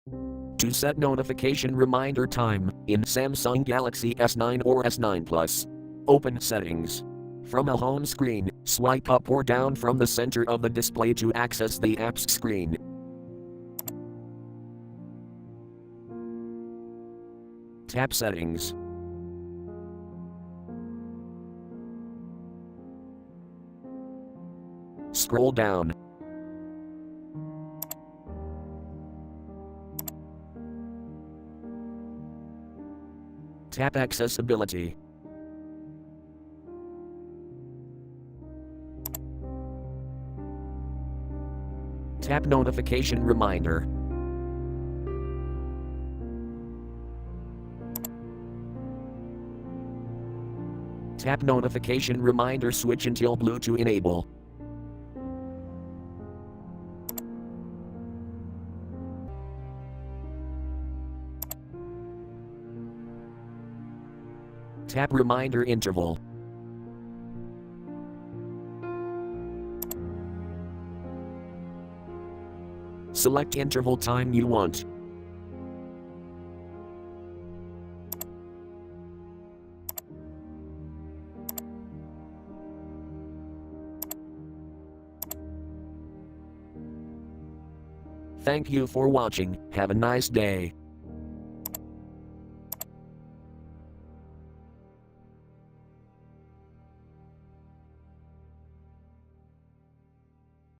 To set notification reminder time in Samsung Galaxy S9 or S9 Plus, open Settings. From a home screen, swipe up or down from the center of the display to access the apps screen. Tap Settings. Scroll down. Tap Accessibility. Tap Notification Reminder. Tap Notification Reminder switch until blue to enable. Tap Reminder Interval. Select interval time you want. Thank you for watching. Have a nice day.